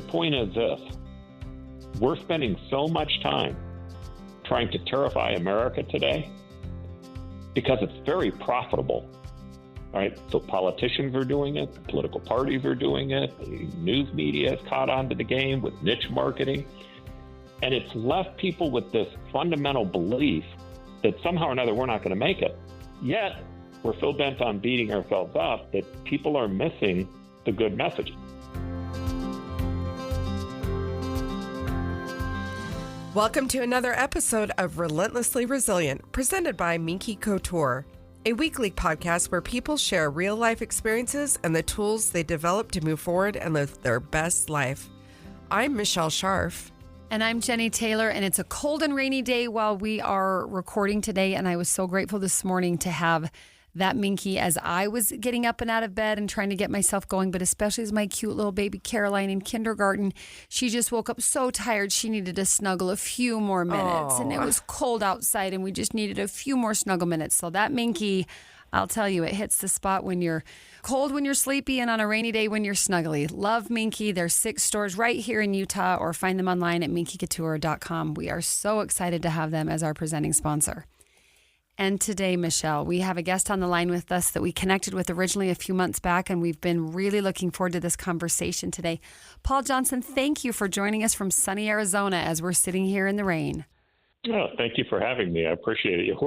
point is this. We're spending so much time trying to terrify America today because it's very profitable. All right, so politicians are doing it, the political parties are doing it, the news media has caught on to the game with niche marketing, and it's left people with this fundamental belief that somehow or another we're not going to make it. Yet, we're so bent on beating ourselves up that people are missing the good message. Welcome to another episode of Relentlessly Resilient, presented by Minky Couture, a weekly podcast where people share real-life experiences and the tools they develop to move forward and live their best life. I'm Michelle Scharf. And I'm Jenny Taylor, and it's a cold and rainy day while we are recording today, and I was so grateful this morning to have that Minky as I was getting up and out of bed and trying to get myself going, but especially as my cute little baby Caroline in kindergarten, she just woke up so tired she needed to snuggle a few more minutes, and it was cold outside, and we just needed a few more snuggle minutes. So that Minky, I'll tell you, it hits the spot when you're cold, when you're sleepy, and on a rainy day when you're snuggly. Love Minky. There's 6 stores right here in Utah, or find them online at minkycouture.com. We are so excited to have them as our presenting sponsor. And today, Michelle, we have a guest on the line with us that we connected with originally a few months back, and we've been really looking forward to this conversation today. Paul Johnson, thank you for joining us from sunny Arizona as we're sitting here in the rain. Oh, thank you for having me. I appreciate it.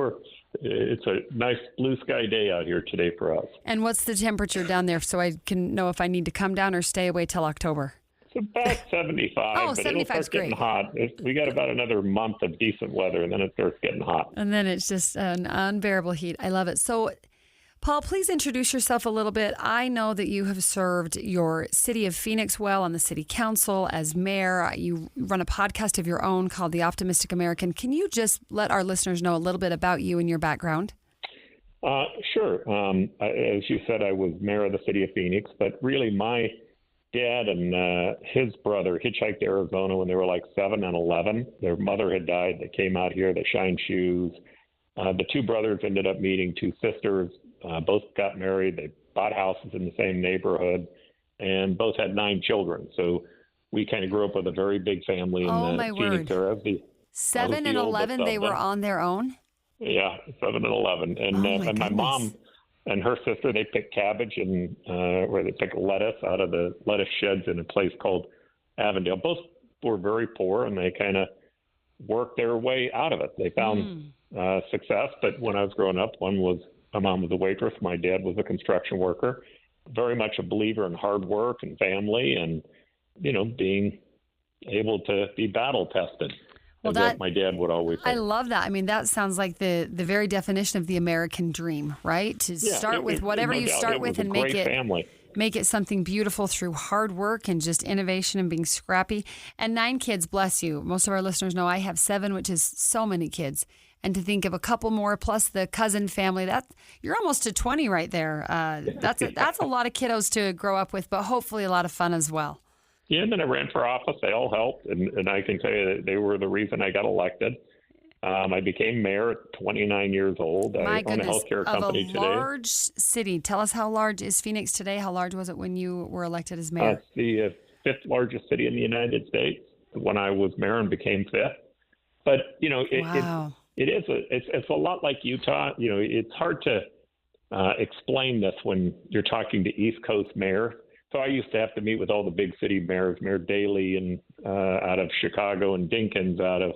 It's a nice blue sky day out here today for us. And what's the temperature down there so I can know if I need to come down or stay away till October? It's about 75, Oh, but 75 it'll is start getting great. hot. We got about another month of decent weather, and then it starts getting hot. And then it's just an unbearable heat. I love it. So, Paul, please introduce yourself a little bit. I know that you have served your city of Phoenix well on the city council as mayor. You run a podcast of your own called The Optimistic American. Can you just let our listeners know a little bit about you and your background? Sure. As you said, I was mayor of the city of Phoenix, but really my dad and his brother hitchhiked to Arizona when they were like 7 and 11. Their mother had died. They came out here. They shined shoes. The 2 brothers ended up meeting 2 sisters. Both got married. They bought houses in the same neighborhood, and both had 9 children. So we kind of grew up with a very big family in the Phoenix area. 7 and 11, they were on their own? Yeah, 7 and 11. And my mom and her sister, they picked cabbage and where they picked lettuce out of the lettuce sheds in a place called Avondale. Both were very poor, and they kind of worked their way out of it. They found success, but when I was growing up, my mom was a waitress, my dad was a construction worker. Very much a believer in hard work and family, and being able to be battle tested. Well, that my dad would always say. I love that. I mean, that sounds like the very definition of the American dream, right? To start with whatever you start with and make it something beautiful through hard work and just innovation and being scrappy. And 9 kids, bless you. Most of our listeners know I have 7, which is so many kids. And to think of a couple more plus the cousin family, you're almost to 20 right there. That's a lot of kiddos to grow up with, but hopefully a lot of fun as well. Yeah, and then I ran for office. They all helped, and I can tell you that they were the reason I got elected. I became mayor at 29 years old. I own a healthcare company today. Of a large city. Tell us, how large is Phoenix today? How large was it when you were elected as mayor? It's the 5th largest city in the United States when I was mayor and became 5th. But, Wow. It's a lot like Utah. It's hard to explain this when you're talking to East Coast mayors. So I used to have to meet with all the big city mayors, Mayor Daley and out of Chicago, and Dinkins out of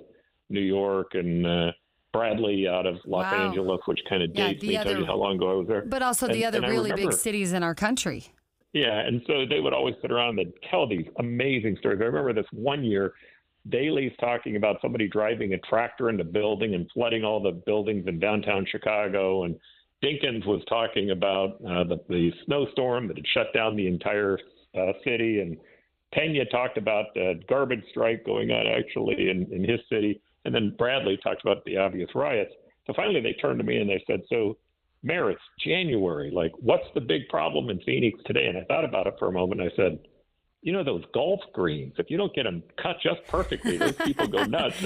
New York, and Bradley out of Los Angeles, which kind of dates me, tell you how long ago I was there. But also the other really big cities in our country. Yeah, and so they would always sit around and tell these amazing stories. I remember this one year, Daley's talking about somebody driving a tractor into a building and flooding all the buildings in downtown Chicago, and Dinkins was talking about the snowstorm that had shut down the entire city, and Pena talked about the garbage strike going on actually in his city, and then Bradley talked about the obvious riots. So finally they turned to me and they said, "So, Mayor, it's January. Like, what's the big problem in Phoenix today?" And I thought about it for a moment, and I said, those golf greens, if you don't get them cut just perfectly, those people go nuts.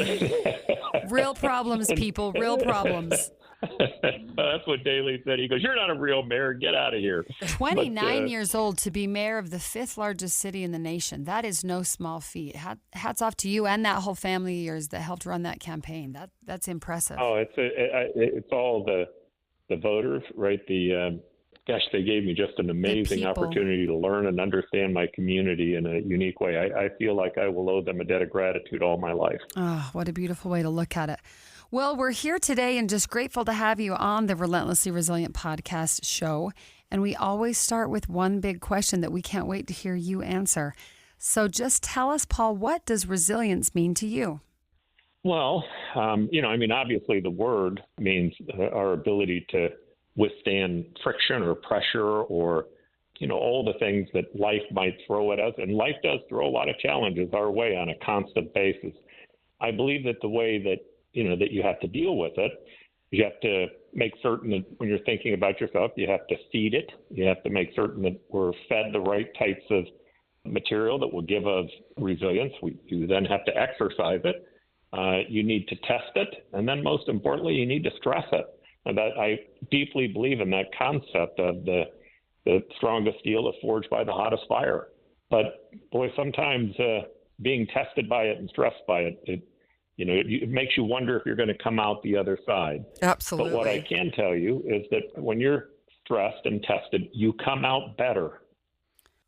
Real problems, people, real problems. That's what Daley said. He goes, "You're not a real mayor. Get out of here." 29 years old to be mayor of the 5th largest city in the nation. That is no small feat. Hats off to you and that whole family of yours that helped run that campaign. That's impressive. Oh, it's all the voters, right? Gosh, they gave me just an amazing opportunity to learn and understand my community in a unique way. I feel like I will owe them a debt of gratitude all my life. Oh, what a beautiful way to look at it. Well, we're here today and just grateful to have you on the Relentlessly Resilient podcast show. And we always start with one big question that we can't wait to hear you answer. So just tell us, Paul, what does resilience mean to you? Well, obviously the word means our ability to withstand friction or pressure or, all the things that life might throw at us. And life does throw a lot of challenges our way on a constant basis. I believe that the way that, that you have to deal with it, you have to make certain that when you're thinking about yourself, you have to feed it. You have to make certain that we're fed the right types of material that will give us resilience. You then have to exercise it. You need to test it. And then most importantly, you need to stress it. And that I deeply believe in that concept of the strongest steel is forged by the hottest fire. But boy, sometimes being tested by it and stressed by it makes you wonder if you're going to come out the other side. Absolutely. But what I can tell you is that when you're stressed and tested, you come out better.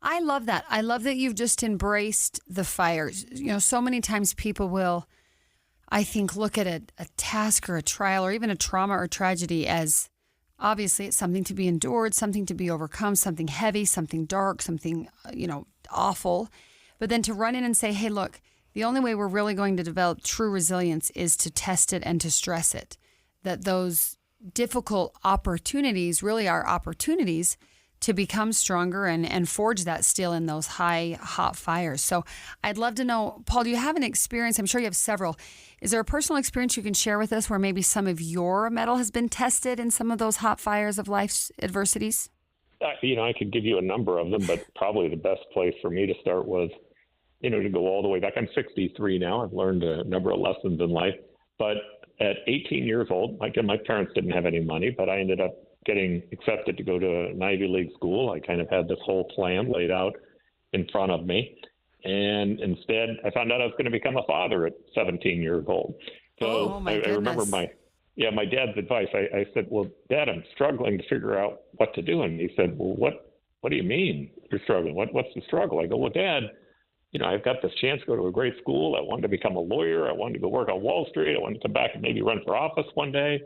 I love that. I love that you've just embraced the fires. So many times people will, I think, look at a task or a trial or even a trauma or tragedy as obviously it's something to be endured, something to be overcome, something heavy, something dark, something, awful. But then to run in and say, hey, look, the only way we're really going to develop true resilience is to test it and to stress it. That those difficult opportunities really are opportunities to become stronger and forge that steel in those hot fires. So I'd love to know, Paul, do you have an experience? I'm sure you have several. Is there a personal experience you can share with us where maybe some of your mettle has been tested in some of those hot fires of life's adversities? I could give you a number of them, but probably the best place for me to start was, to go all the way back. I'm 63 now. I've learned a number of lessons in life. But at 18 years old, again, my parents didn't have any money, but I ended up getting accepted to go to an Ivy League school. I kind of had this whole plan laid out in front of me. And instead, I found out I was going to become a father at 17 years old. So I remember my dad's advice. I said, well, Dad, I'm struggling to figure out what to do. And he said, well, what do you mean you're struggling? What's the struggle? I go, well, Dad, I've got this chance to go to a great school. I wanted to become a lawyer. I wanted to go work on Wall Street. I wanted to come back and maybe run for office one day.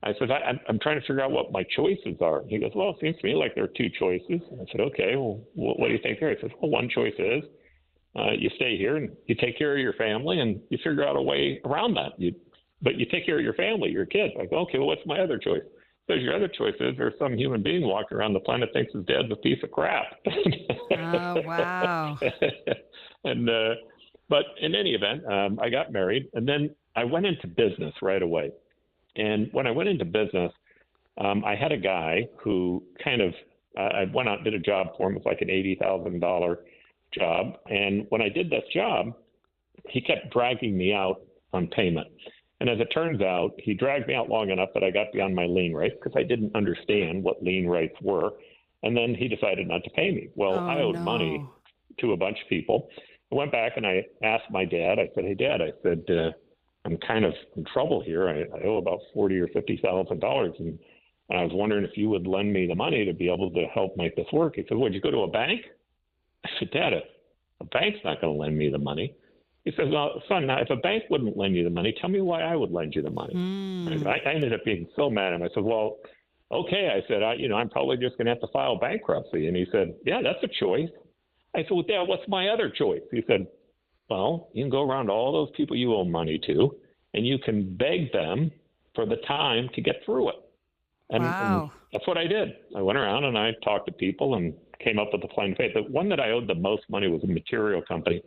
I said, I'm trying to figure out what my choices are. He goes, well, it seems to me like there are two choices. I said, okay, well, what do you think there? He says, well, one choice is you stay here and you take care of your family and you figure out a way around that. But you take care of your family, your kids. I go, okay, well, what's my other choice? So your other choice is there's some human being walking around the planet thinks his dad's a piece of crap. Oh, wow. But in any event, I got married and then I went into business right away. And when I went into business, I had a guy who I went out and did a job for him. It was like an $80,000 job. And when I did this job, he kept dragging me out on payment. And as it turns out, he dragged me out long enough that I got beyond my lien rights because I didn't understand what lien rights were. And then he decided not to pay me. Well, I owed money to a bunch of people. I went back and I asked my dad. I said, hey, Dad, I'm kind of in trouble here. I owe about $40,000 or $50,000. And I was wondering if you would lend me the money to be able to help make this work. He said, would you go to a bank? I said, Dad, a bank's not going to lend me the money. He says, well, son, now, if a bank wouldn't lend you the money, tell me why I would lend you the money. I ended up being so mad at him. I said, well, okay. I said, I'm probably just going to have to file bankruptcy. And he said, yeah, that's a choice. I said, well, Dad, what's my other choice? He said, well, you can go around to all those people you owe money to, and you can beg them for the time to get through it. And that's what I did. I went around and I talked to people and came up with a plan of faith. The one that I owed the most money was a material company.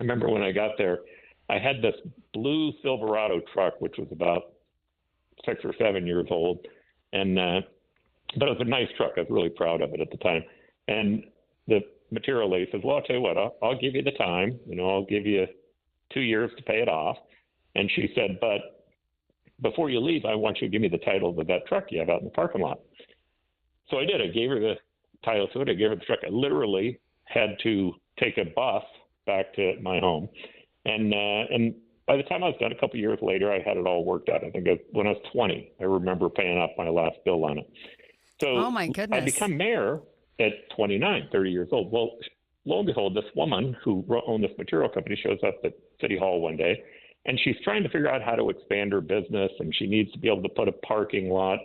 I remember when I got there, I had this blue Silverado truck, which was about 6 or 7 years old. And but it was a nice truck. I was really proud of it at the time. And the material lady says, well, I'll tell you what, I'll give you the time. I'll give you 2 years to pay it off. And she said, but before you leave, I want you to give me the title of that truck you have out in the parking lot. So I did. I gave her the title to it. I gave her the truck. I literally had to take a bus back to my home. And by the time I was done, a couple of years later, I had it all worked out. I think when I was 20, I remember paying off my last bill on it. So Oh my goodness. I become mayor at 29, 30 years old. Well, lo and behold, this woman who owned this material company shows up at City Hall one day, and she's trying to figure out how to expand her business, and she needs to be able to put a parking lot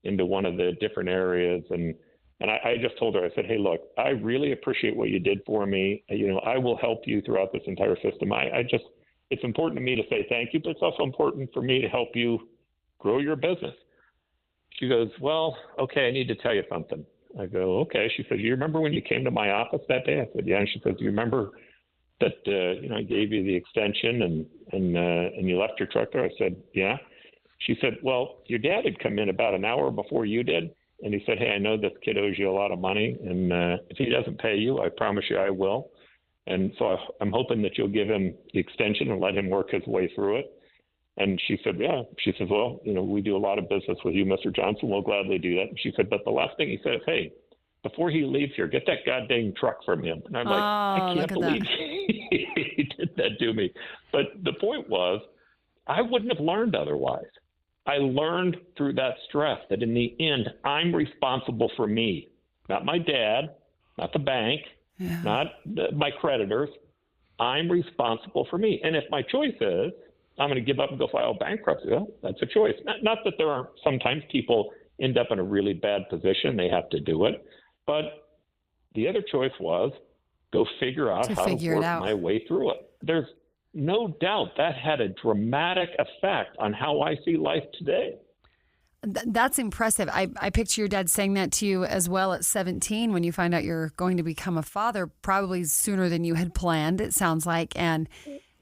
into one of the different areas. And I just told her, I said, hey, look, I really appreciate what you did for me. I will help you throughout this entire system. It's important to me to say thank you, but it's also important for me to help you grow your business. She goes, well, okay, I need to tell you something. I go, okay. She says, you remember when you came to my office that day? I said, yeah. And she says, do you remember that, I gave you the extension and you left your truck there? I said, yeah. She said, well, your dad had come in about an hour before you did. And he said, hey, I know this kid owes you a lot of money. And if he doesn't pay you, I promise you I will. And so I'm hoping that you'll give him the extension and let him work his way through it. And she said, yeah. She says, well, we do a lot of business with you, Mr. Johnson. We'll gladly do that. And she said, but the last thing he said is, hey, before he leaves here, get that goddamn truck from him. And I'm like, I can't believe he did that to me. But the point was, I wouldn't have learned otherwise. I learned through that stress that in the end, I'm responsible for me, not my dad, not the bank, not my creditors. I'm responsible for me. And if my choice is I'm going to give up and go file bankruptcy, well, that's a choice. Not that there aren't sometimes people end up in a really bad position. They have to do it. But the other choice was go figure out how to work my way through it. There's no doubt that had a dramatic effect on how I see life today. That's impressive. I picture your dad saying that to you as well at 17 when you find out you're going to become a father, probably sooner than you had planned, it sounds like. And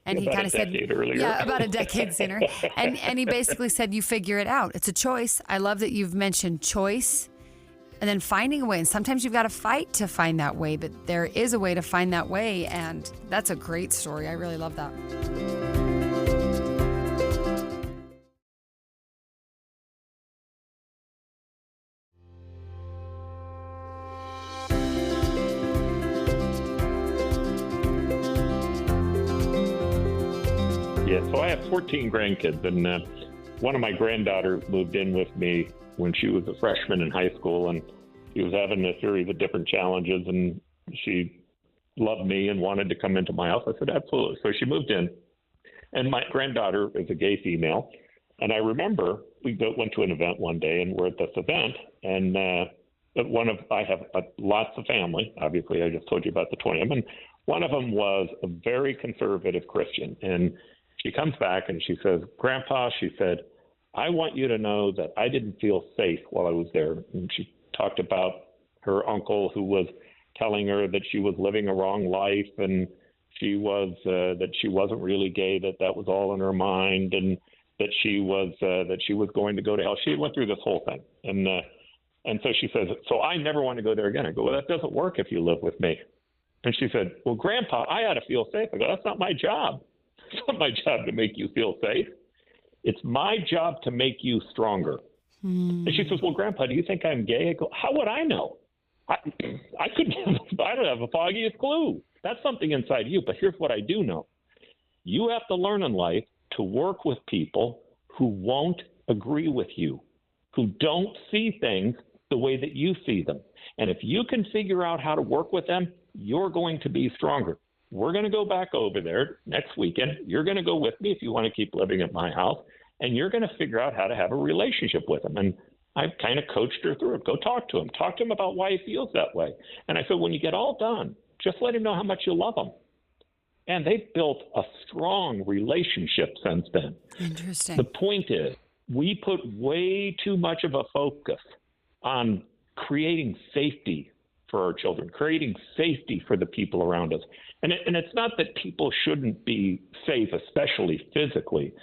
he kind of said, yeah, about a decade sooner. And he basically said, you figure it out. It's a choice. I love that you've mentioned choice and then finding a way. And sometimes you've got to fight to find that way, but there is a way to find that way. And that's a great story. I really love that. Yeah, so I have 14 grandkids, and one of my granddaughters moved in with me when she was a freshman in high school, and she was having a series of different challenges, and she loved me and wanted to come into my house. I said, absolutely. So she moved in, and my granddaughter is a gay female, and I remember we went to an event one day, and we're at this event, and I have lots of family. Obviously, I just told you about the 20 of them, and one of them was a very conservative Christian, and she comes back and she says, Grandpa, she said, I want you to know that I didn't feel safe while I was there. And she talked about her uncle who was telling her that she was living a wrong life and she was that she wasn't really gay, that was all in her mind, and that she was going to go to hell. She went through this whole thing. And so she says, so I never want to go there again. I go, well, that doesn't work if you live with me. And she said, well, Grandpa, I ought to feel safe. I go, that's not my job. It's not my job to make you feel safe. It's my job to make you stronger. And she says, well, Grandpa, do you think I'm gay? I go, how would I know? I don't have the foggiest clue. That's something inside you. But here's what I do know. You have to learn in life to work with people who won't agree with you, who don't see things the way that you see them. And if you can figure out how to work with them, you're going to be stronger. We're going to go back over there next weekend. You're going to go with me if you want to keep living at my house, and you're going to figure out how to have a relationship with him. And I've kind of coached her through it. Go talk to him. Talk to him about why he feels that way. And I said, when you get all done, just let him know how much you love him. And they've built a strong relationship since then. Interesting. The point is, we put way too much of a focus on creating safety for our children, creating safety for the people around us. And it's not that people shouldn't be safe, especially physically,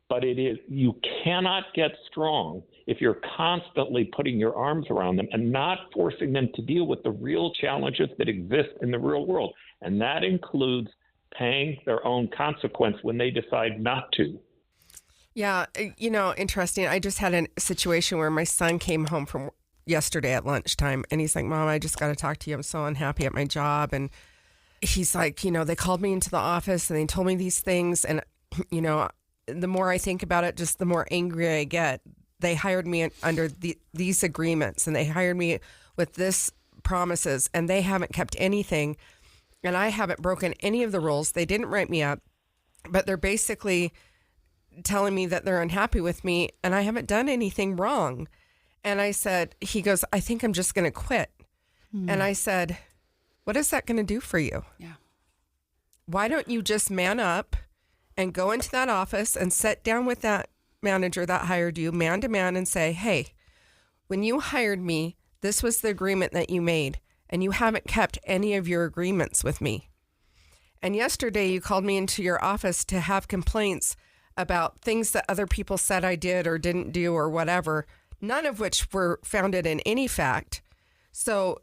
but it is, you cannot get strong if you're constantly putting your arms around them and not forcing them to deal with the real challenges that exist in the real world. And that includes paying their own consequence when they decide not to. Yeah, interesting. I just had a situation where my son came home from yesterday at lunchtime, and he's like, Mom, I just got to talk to you. I'm so unhappy at my job. And he's like, they called me into the office and they told me these things. And, the more I think about it, just the more angry I get. They hired me under these agreements, and they hired me with this promises, and they haven't kept anything. And I haven't broken any of the rules. They didn't write me up, but they're basically telling me that they're unhappy with me, and I haven't done anything wrong. And he goes, I think I'm just going to quit. And I said, what is that going to do for you? Yeah. Why don't you just man up and go into that office and sit down with that manager that hired you man to man and say, hey, when you hired me, this was the agreement that you made, and you haven't kept any of your agreements with me. And yesterday you called me into your office to have complaints about things that other people said I did or didn't do or whatever, none of which were founded in any fact. So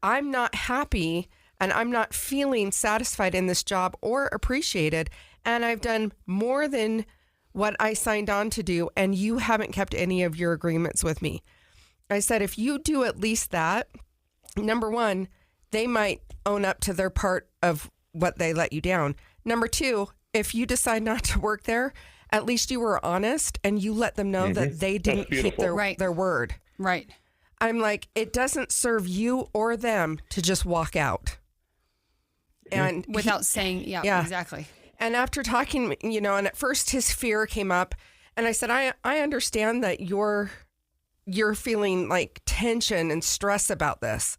I'm not happy, and I'm not feeling satisfied in this job or appreciated. And I've done more than what I signed on to do, and you haven't kept any of your agreements with me. I said, if you do at least that, number one, they might own up to their part of what they let you down. Number two, if you decide not to work there, at least you were honest and you let them know that they didn't keep their word. Right. I'm like, it doesn't serve you or them to just walk out. And without saying, yeah, exactly. And after talking, and at first his fear came up, and I said, I understand that you're feeling like tension and stress about this,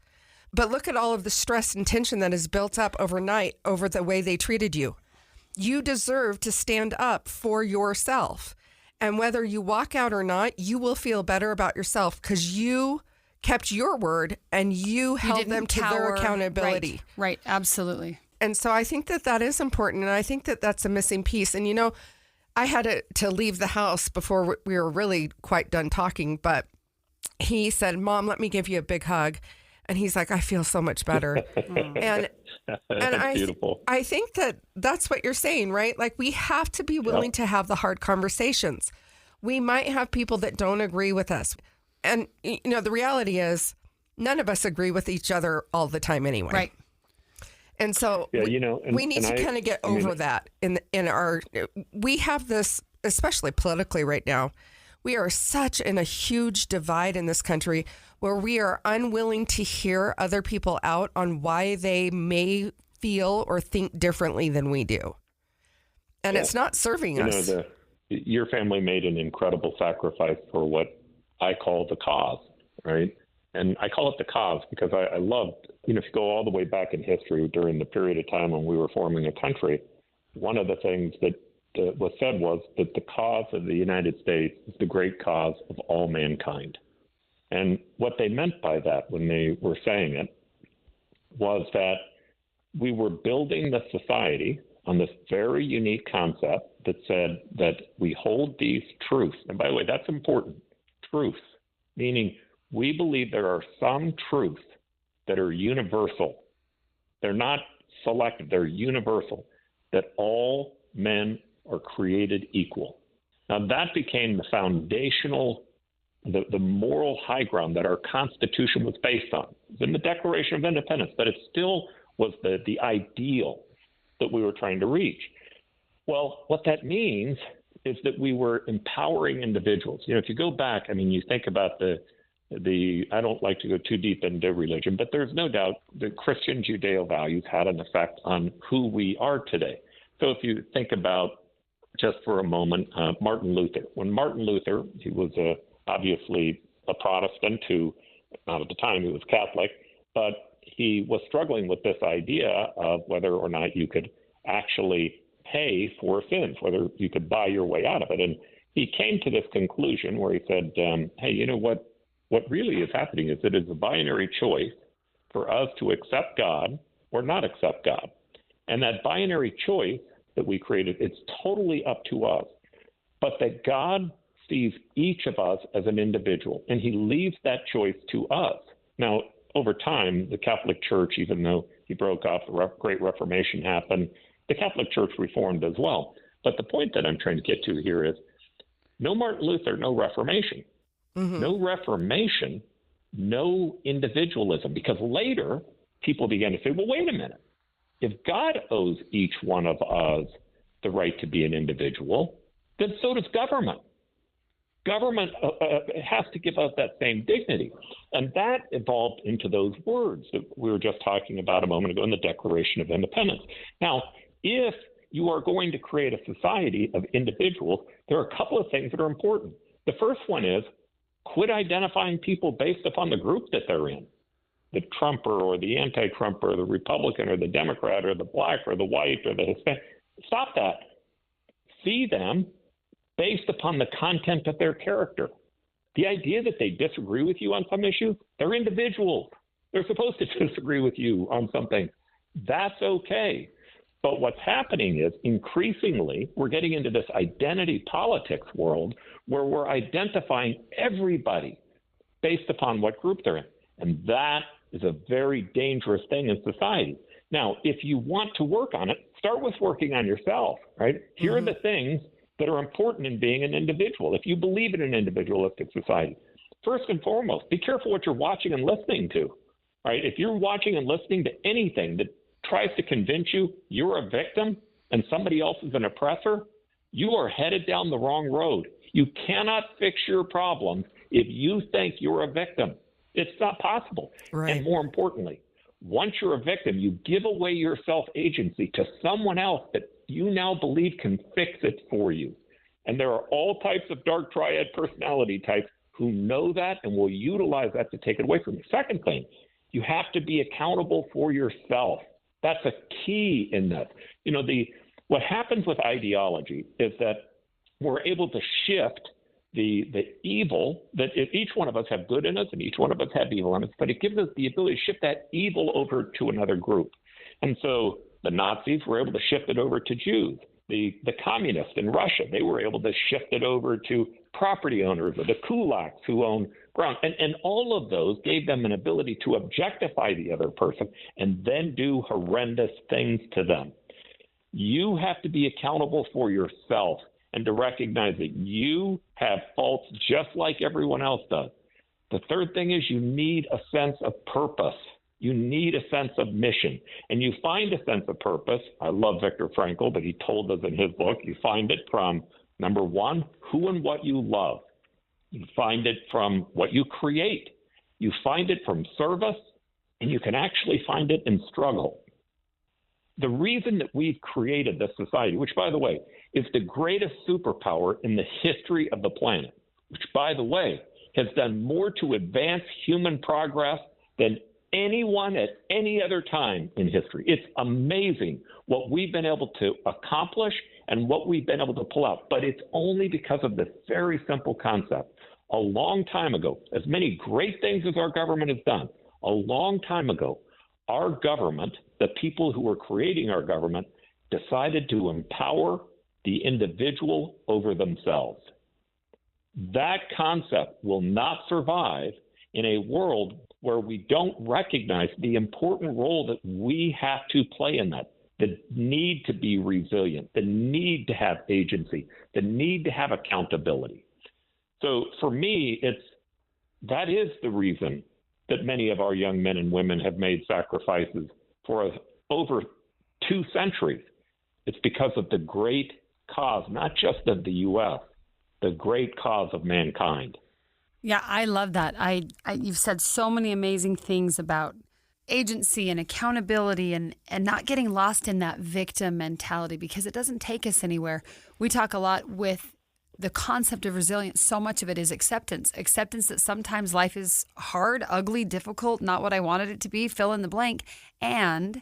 but look at all of the stress and tension that is built up overnight over the way they treated you. You deserve to stand up for yourself. And whether you walk out or not, you will feel better about yourself because you kept your word and you held them to their accountability. Right. Absolutely. And so I think that is important. And I think that that's a missing piece. And, I had to leave the house before we were really quite done talking. But he said, Mom, let me give you a big hug. And he's like, I feel so much better. and beautiful. I think that's what you're saying, right? Like we have to be willing to have the hard conversations. We might have people that don't agree with us. And, the reality is none of us agree with each other all the time anyway. Right. And so we need to kind of get over that we have this, especially politically right now, we are such in a huge divide in this country where we are unwilling to hear other people out on why they may feel or think differently than we do. And it's not serving us. Your family made an incredible sacrifice for what I call the cause, right? And I call it the cause because I loved, if you go all the way back in history during the period of time when we were forming a country, one of the things that was said was that the cause of the United States is the great cause of all mankind. And what they meant by that when they were saying it was that we were building the society on this very unique concept that said that we hold these truths. And by the way, that's important. Truth, meaning we believe there are some truths that are universal. They're not selective, they're universal, that all men are created equal. Now that became the foundational, the moral high ground that our Constitution was based on. It was in the Declaration of Independence, but it still was the ideal that we were trying to reach. Well, what that means is that we were empowering individuals. If you go back, you think about I don't like to go too deep into religion, but there's no doubt that Christian Judeo values had an effect on who we are today. So if you think about, just for a moment, Martin Luther. When Martin Luther, he was obviously a Protestant who, not at the time, he was Catholic, but he was struggling with this idea of whether or not you could actually pay for sins, whether you could buy your way out of it. And he came to this conclusion where he said, hey, what really is happening is it is a binary choice for us to accept God or not accept God. And that binary choice that we created, it's totally up to us. But that God sees each of us as an individual, and he leaves that choice to us. Now, over time, the Catholic Church, even though he broke off, the Great Reformation happened, the Catholic Church reformed as well. But the point that I'm trying to get to here is No Martin Luther, no Reformation. No Reformation, no individualism. Because later, people began to say, well, wait a minute. If God owes each one of us the right to be an individual, then so does government. Government has to give us that same dignity. And that evolved into those words that we were just talking about a moment ago in the Declaration of Independence. Now, if you are going to create a society of individuals, there are a couple of things that are important. The first one is quit identifying people based upon the group that they're in, the Trumper or the anti-Trumper, the Republican or the Democrat or the black or the white or the Hispanic. Stop that. See them based upon the content of their character. The idea that they disagree with you on some issue, they're individuals. They're supposed to disagree with you on something. That's okay. But what's happening is increasingly we're getting into this identity politics world where we're identifying everybody based upon what group they're in. And that is a very dangerous thing in society. Now, if you want to work on it, start with working on yourself, right? Here are the things that are important in being an individual. If you believe in an individualistic society, first and foremost, be careful what you're watching and listening to, right? If you're watching and listening to anything that tries to convince you you're a victim and somebody else is an oppressor, you are headed down the wrong road. You cannot fix your problems if you think you're a victim. It's not possible. Right. And more importantly, once you're a victim, you give away your self-agency to someone else that you now believe can fix it for you. And there are all types of dark triad personality types who know that and will utilize that to take it away from you. Second thing, you have to be accountable for yourself. That's a key in this. You know, what happens with ideology is that we're able to shift the evil that each one of us have good in us and each one of us have evil in us, but it gives us the ability to shift that evil over to another group. And so the Nazis were able to shift it over to Jews. The communists in Russia, they were able to shift it over to property owners or the kulaks who own ground. And all of those gave them an ability to objectify the other person and then do horrendous things to them. You have to be accountable for yourself and to recognize that you have faults just like everyone else does. The third thing is you need a sense of purpose. You need a sense of mission. And you find a sense of purpose. I love Viktor Frankl, but he told us in his book, you find it from, number one, who and what you love. You find it from what you create. You find it from service, and you can actually find it in struggle. The reason that we've created this society, which, by the way, is the greatest superpower in the history of the planet, which, by the way, has done more to advance human progress than anyone at any other time in history. It's amazing what we've been able to accomplish and what we've been able to pull out. But it's only because of this very simple concept. A long time ago, as many great things as our government has done, a long time ago, our government, the people who were creating our government, decided to empower the individual over themselves. That concept will not survive in a world where we don't recognize the important role that we have to play in that, the need to be resilient, the need to have agency, the need to have accountability. So for me, that is the reason that many of our young men and women have made sacrifices for over 2 centuries. It's because of the great cause, not just of the U.S., the great cause of mankind. Yeah, I love that. You've said so many amazing things about agency and accountability and not getting lost in that victim mentality because it doesn't take us anywhere. We talk a lot with the concept of resilience. So much of it is acceptance that sometimes life is hard, ugly, difficult, not what I wanted it to be, fill in the blank. And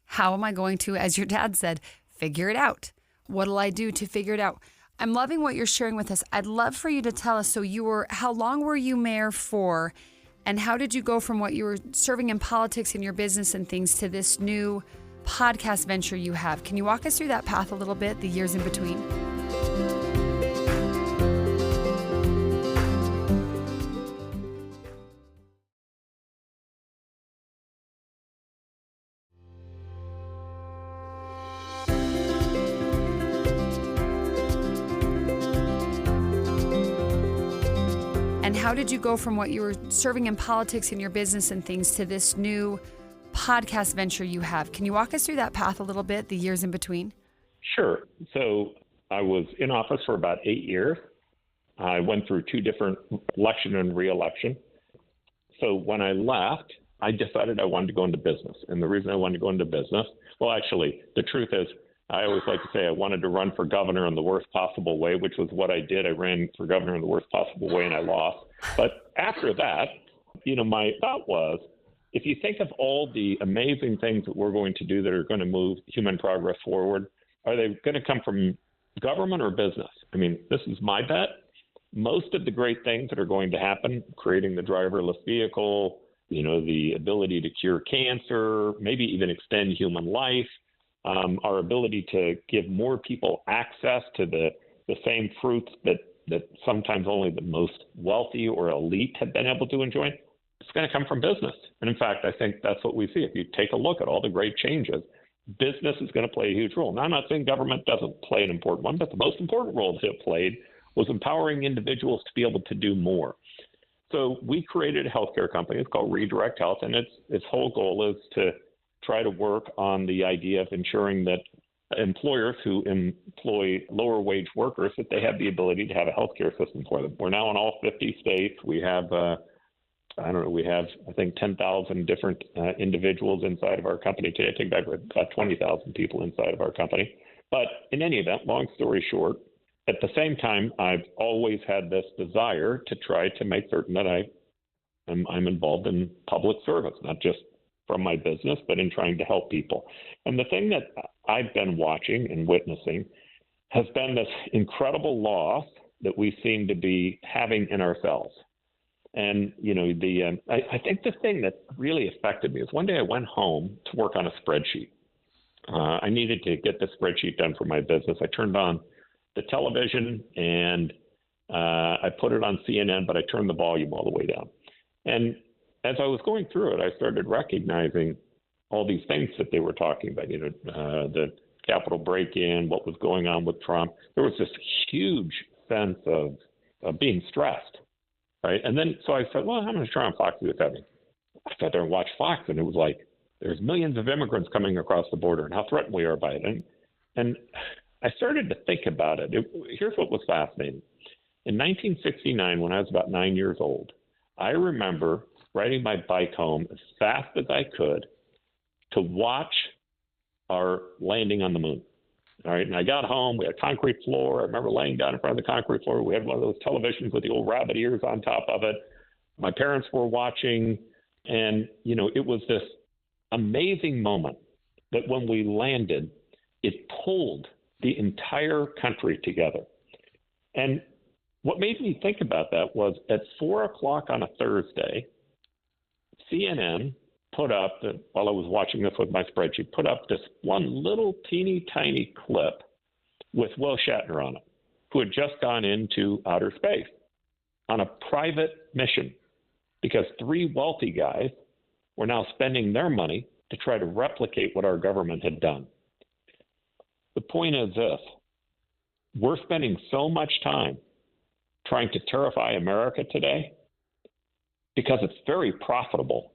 how am I going to, as your dad said, figure it out? What'll I do to figure it out? I'm loving what you're sharing with us. I'd love for you to tell us, how long were you mayor for, and how did you go from what you were serving in politics and your business and things to this new podcast venture you have? Can you walk us through that path a little bit, the years in between? how did you go from what you were serving in politics in your business and things to this new podcast venture you have? Can you walk us through that path a little bit, the years in between? Sure. So I was in office for about 8 years. I went through 2 different election and re-election. So when I left, I decided I wanted to go into business. And the reason I wanted to go into business, well, actually, the truth is, I always like to say I wanted to run for governor in the worst possible way, which was what I did. I ran for governor in the worst possible way, and I lost. But after that, my thought was, if you think of all the amazing things that we're going to do that are going to move human progress forward, are they going to come from government or business? I mean, this is my bet. Most of the great things that are going to happen, creating the driverless vehicle, the ability to cure cancer, maybe even extend human life, our ability to give more people access to the same fruits that sometimes only the most wealthy or elite have been able to enjoy, it's going to come from business. And in fact, I think that's what we see. If you take a look at all the great changes, business is going to play a huge role. Now, I'm not saying government doesn't play an important one, but the most important role that it played was empowering individuals to be able to do more. So we created a healthcare company. It's called Redirect Health, and its whole goal is to try to work on the idea of ensuring that employers who employ lower wage workers, that they have the ability to have a healthcare system for them. We're now in all 50 states. We have, I think 10,000 different individuals inside of our company today. I take back about 20,000 people inside of our company. But in any event, long story short, at the same time, I've always had this desire to try to make certain that I'm involved in public service, not just from my business, but in trying to help people. And the thing that I've been watching and witnessing has been this incredible loss that we seem to be having in ourselves. And, I think the thing that really affected me is one day I went home to work on a spreadsheet. I needed to get the spreadsheet done for my business. I turned on the television and I put it on CNN, but I turned the volume all the way down. And as I was going through it, I started recognizing all these things that they were talking about, the Capitol break-in, what was going on with Trump. There was this huge sense of being stressed, right? And then, so I said, well, how much try on Fox News having? I sat there and watched Fox, and it was like, there's millions of immigrants coming across the border and how threatened we are by it. And I started to think about it. Here's what was fascinating. In 1969, when I was about 9 years old, I remember riding my bike home as fast as I could to watch our landing on the moon. All right. And I got home, we had a concrete floor. I remember laying down in front of the concrete floor. We had one of those televisions with the old rabbit ears on top of it. My parents were watching. And, it was this amazing moment that when we landed, it pulled the entire country together. And what made me think about that was at 4:00 on a Thursday, CNN put up, while I was watching this with my spreadsheet, put up this one little teeny tiny clip with Will Shatner on it, who had just gone into outer space on a private mission because 3 wealthy guys were now spending their money to try to replicate what our government had done. The point is this: we're spending so much time trying to terrify America today because it's very profitable.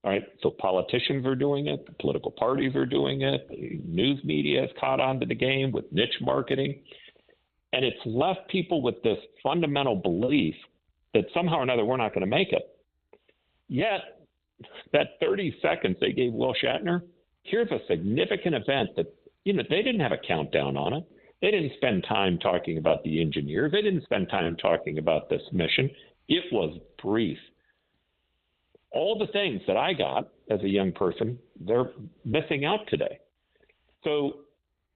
All right. So politicians are doing it. The political parties are doing it. The news media has caught on to the game with niche marketing. And it's left people with this fundamental belief that somehow or another we're not going to make it. Yet, that 30 seconds they gave Will Shatner, here's a significant event that, they didn't have a countdown on it. They didn't spend time talking about the engineers. They didn't spend time talking about this mission. It was brief. All the things that I got as a young person, they're missing out today. So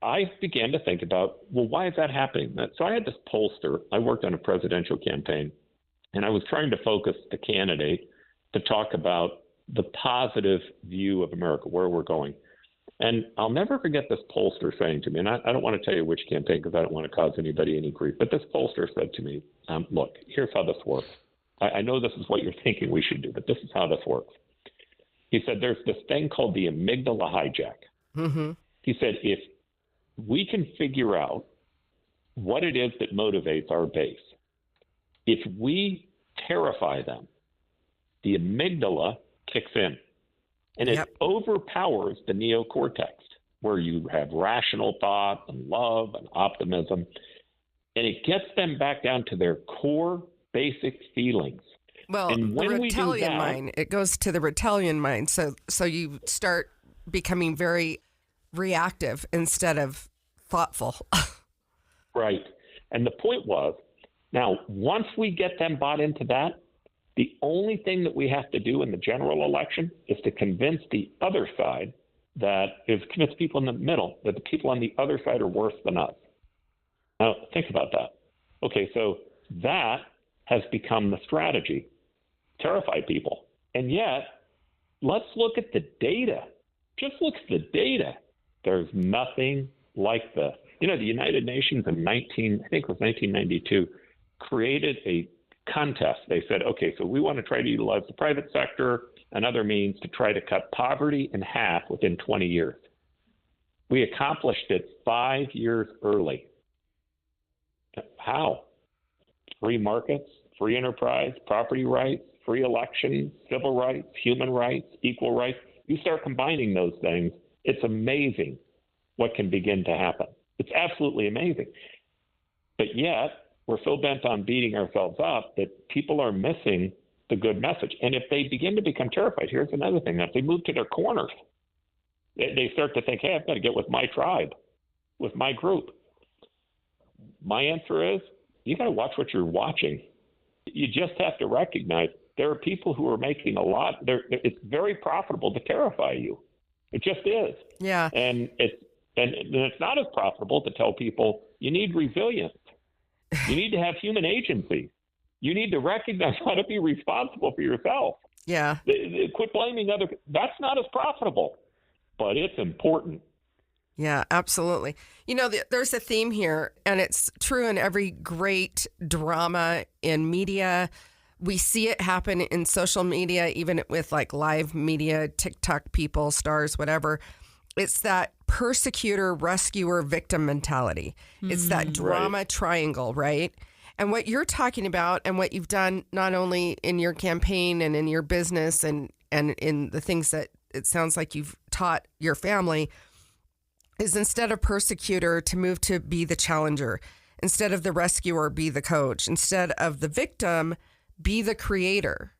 I began to think about, well, why is that happening? So I had this pollster. I worked on a presidential campaign, and I was trying to focus the candidate to talk about the positive view of America, where we're going. And I'll never forget this pollster saying to me, and I don't want to tell you which campaign because I don't want to cause anybody any grief, but this pollster said to me, look, here's how this works. I know this is what you're thinking we should do, but this is how this works. He said, there's this thing called the amygdala hijack. Mm-hmm. He said, if we can figure out what it is that motivates our base, if we terrify them, the amygdala kicks in, and it overpowers the neocortex, where you have rational thought and love and optimism, and it gets them back down to their core basic feelings. Well, and when the reptilian mind, it goes to the reptilian mind. So you start becoming very reactive instead of thoughtful. Right. And the point was, now, once we get them bought into that, the only thing that we have to do in the general election is to convince the other side convince people in the middle that the people on the other side are worse than us. Now, think about that. Okay, so that has become the strategy. Terrify people. And yet, let's look at the data. Just look at the data. There's nothing like this. You know, the United Nations in 1992, created a contest. They said, okay, so we want to try to utilize the private sector and other means to try to cut poverty in half within 20 years. We accomplished it 5 years early. How? Free markets, free enterprise, property rights, free elections, civil rights, human rights, equal rights. You start combining those things, it's amazing what can begin to happen. It's absolutely amazing. But yet, we're so bent on beating ourselves up that people are missing the good message. And if they begin to become terrified, here's another thing. If they move to their corners, they start to think, hey, I've got to get with my tribe, with my group. My answer is, you got to watch what you're watching. You just have to recognize there are people who are making a lot. It's very profitable to terrify you. It just is. Yeah. And it's not as profitable to tell people you need resilience. You need to have human agency. You need to recognize how to be responsible for yourself. Yeah. Quit blaming other people. That's not as profitable, but it's important. Yeah, absolutely. You know, there's a theme here, and it's true in every great drama in media. We see it happen in social media, even with like live media, TikTok people, stars, whatever. It's that persecutor, rescuer, victim mentality. It's that drama triangle, right? And what you're talking about and what you've done not only in your campaign and in your business and in the things that it sounds like you've taught your family is instead of persecutor to move to be the challenger, instead of the rescuer, be the coach, instead of the victim, be the creator.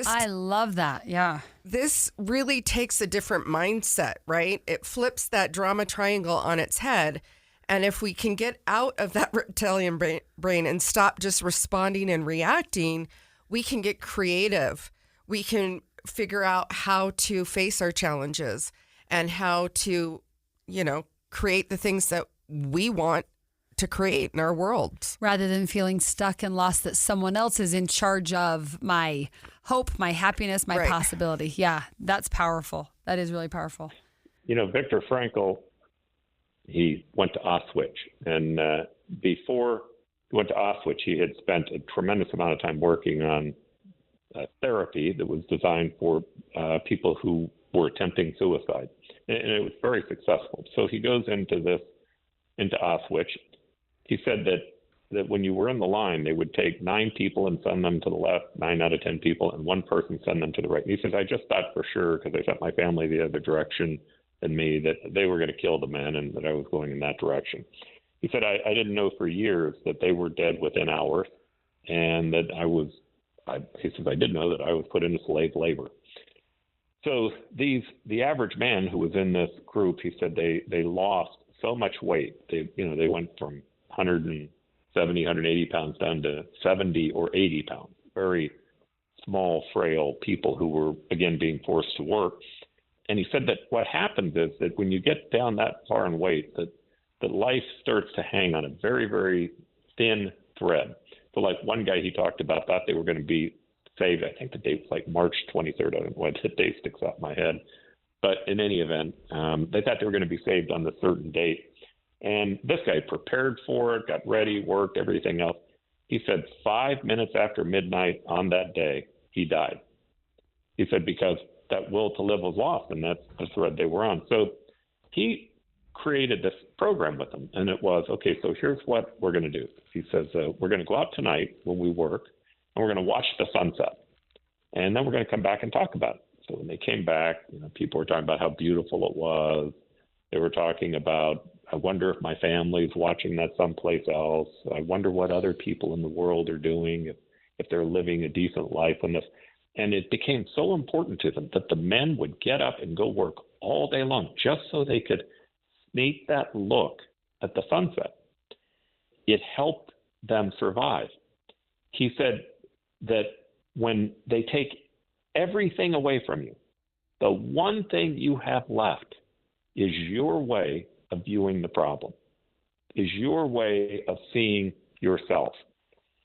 I love that. Yeah. This really takes a different mindset, right? It flips that drama triangle on its head. And if we can get out of that reptilian brain and stop just responding and reacting, we can get creative. We can figure out how to face our challenges and how to, create the things that we want to create in our world. Rather than feeling stuck and lost that someone else is in charge of my hope, my happiness, my possibility. Yeah, that's powerful. That is really powerful. Viktor Frankl, he went to Auschwitz. And before he went to Auschwitz, he had spent a tremendous amount of time working on therapy that was designed for people who were attempting suicide. And it was very successful. So he goes into Auschwitz. He said that when you were in the line, they would take 9 people and send them to the left, 9 out of 10 people, and 1 person send them to the right. And he says, I just thought for sure, because I sent my family the other direction than me, that they were going to kill the men and that I was going in that direction. He said, I didn't know for years that they were dead within hours, and that he says, I did know that I was put into slave labor. So the average man who was in this group, he said they lost so much weight. They went from 170, 180 pounds down to 70 or 80 pounds. Very small, frail people who were, again, being forced to work. And he said that what happens is that when you get down that far in weight, that life starts to hang on a very, very thin thread. So like one guy he talked about thought they were going to be saved. I think the date was like March 23rd. I don't know why the date sticks out in my head. But in any event, they thought they were going to be saved on the certain date. And this guy prepared for it, got ready, worked, everything else. He said 5 minutes after midnight on that day, he died. He said because that will to live was lost, and that's the thread they were on. So he created this program with them, and it was, okay, so here's what we're going to do. He says, we're going to go out tonight when we work, and we're going to watch the sunset. And then we're going to come back and talk about it. So when they came back, people were talking about how beautiful it was. They were talking about, I wonder if my family's watching that someplace else. I wonder what other people in the world are doing, if they're living a decent life in this. And it became so important to them that the men would get up and go work all day long just so they could sneak that look at the sunset. It helped them survive. He said that when they take everything away from you, the one thing you have left is your way of viewing the problem, is your way of seeing yourself.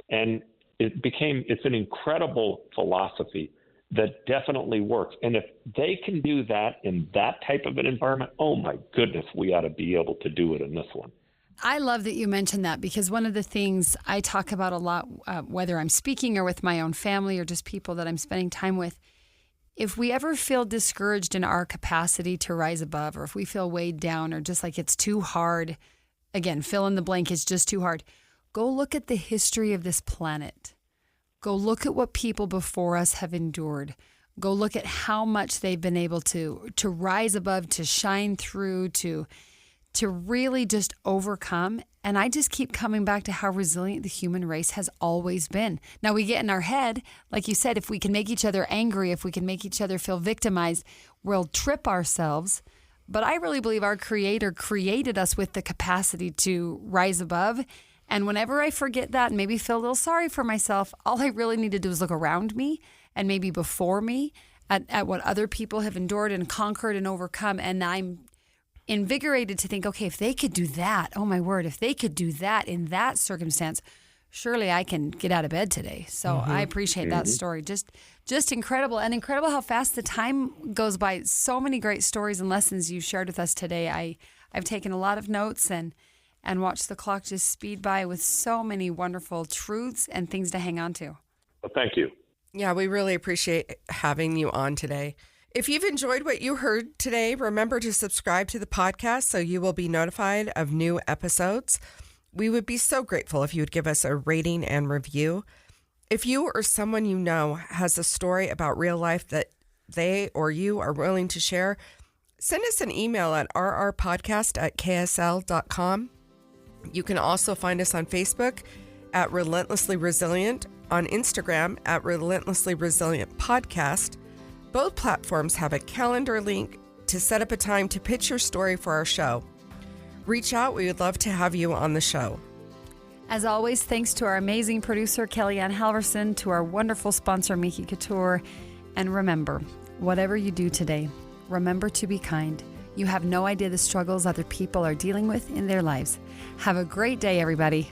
And it's an incredible philosophy that definitely works. And if they can do that in that type of an environment, oh my goodness, we ought to be able to do it in this one. I love that you mentioned that, because one of the things I talk about a lot, whether I'm speaking or with my own family or just people that I'm spending time with, if we ever feel discouraged in our capacity to rise above, or if we feel weighed down or just like it's too hard, again, fill in the blank, it's just too hard, go look at the history of this planet. Go look at what people before us have endured. Go look at how much they've been able to rise above, to shine through, to really just overcome. And I just keep coming back to how resilient the human race has always been. Now we get in our head, like you said, if we can make each other angry, if we can make each other feel victimized, we'll trip ourselves. But I really believe our Creator created us with the capacity to rise above. And whenever I forget that and maybe feel a little sorry for myself, all I really need to do is look around me and maybe before me at what other people have endured and conquered and overcome. And I'm invigorated to think, okay, if they could do that, oh my word, if they could do that in that circumstance, surely I can get out of bed today. So I appreciate that story. Just incredible, and incredible how fast the time goes by. So many great stories and lessons you shared with us today. I've taken a lot of notes and watched the clock just speed by with so many wonderful truths and things to hang on to. Well, thank you. Yeah, we really appreciate having you on today. If you've enjoyed what you heard today, remember to subscribe to the podcast so you will be notified of new episodes. We would be so grateful if you would give us a rating and review. If you or someone you know has a story about real life that they or you are willing to share, send us an email at rrpodcast@ksl.com. You can also find us on Facebook at Relentlessly Resilient, on Instagram at Relentlessly Resilient Podcast. Both platforms have a calendar link to set up a time to pitch your story for our show. Reach out. We would love to have you on the show. As always, thanks to our amazing producer, Kellyanne Halverson, to our wonderful sponsor, Miki Couture. And remember, whatever you do today, remember to be kind. You have no idea the struggles other people are dealing with in their lives. Have a great day, everybody.